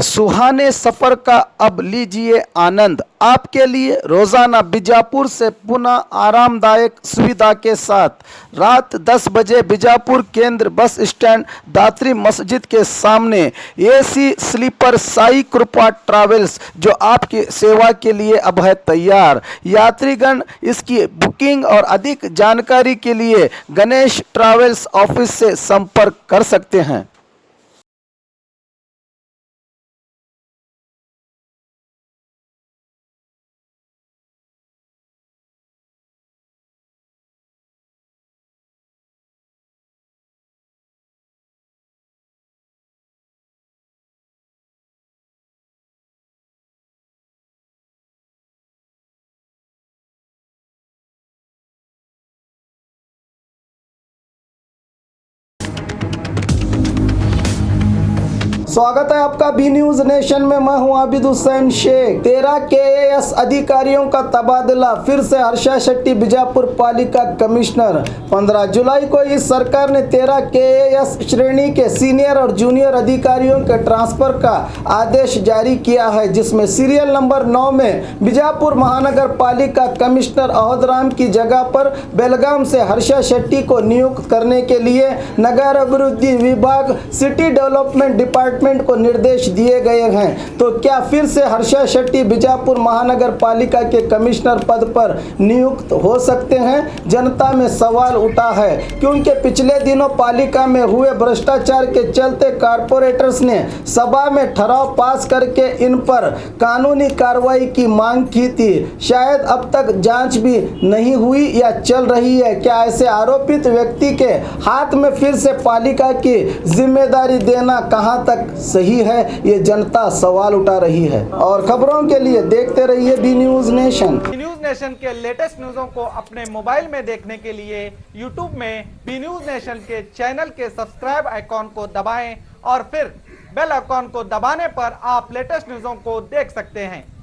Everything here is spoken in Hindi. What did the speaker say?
सुहाने सफर का अब लीजिए आनंद। आपके लिए रोजाना बीजापुर से पुणे आरामदायक सुविधा के साथ रात 10 बजे बीजापुर केंद्र बस स्टैंड दात्री मस्जिद के सामने एसी स्लीपर साई कृपा ट्रैवल्स जो आपकी सेवा के लिए अब है तैयार। यात्रीगण इसकी बुकिंग और अधिक जानकारी के लिए गणेश ट्रैवल्स ऑफिस से संपर्क कर सकते हैं। स्वागत है आपका बी न्यूज नेशन में। मैं हूं आबिद हुसैन शेख। 13 KAS अधिकारियों का तबादला, फिर से हर्षा शेट्टी बीजापुर पालिका कमिश्नर। 15 जुलाई को इस सरकार ने 13 KAS श्रेणी के सीनियर और जूनियर अधिकारियों के ट्रांसफर का आदेश जारी किया है, जिसमें सीरियल नंबर 9 में बीजापुर महानगर पालिका कमिश्नर अहोदराम की जगह पर बेलगाम से हर्षा शेट्टी को नियुक्त करने के लिए नगर अभिवृद्धि विभाग सिटी डेवलपमेंट डिपार्टमेंट को निर्देश दिए गए हैं। तो क्या फिर से हर्षा शेट्टी बीजापुर महानगर पालिका के कमिश्नर पद पर नियुक्त हो सकते हैं? जनता में सवाल उठा है, क्योंकि पिछले दिनों पालिका में हुए भ्रष्टाचार के चलते कारपोरेटर्स ने सभा में ठराव पास करके इन पर कानूनी कार्रवाई की मांग की थी। शायद अब तक जांच भी नहीं हुई या चल रही है। क्या ऐसे आरोपित व्यक्ति के हाथ में फिर से पालिका की जिम्मेदारी देना कहां तक सही है, ये जनता सवाल उठा रही है। और खबरों के लिए देखते रहिए B news nation. B news nation के लेटेस्ट न्यूज़ों को अपने मोबाइल में देखने के लिए यूट्यूब में बी न्यूज नेशन के चैनल के सब्सक्राइब आइकॉन को दबाएं और फिर बेल आइकॉन को दबाने पर आप लेटेस्ट न्यूज़ों को देख सकते हैं।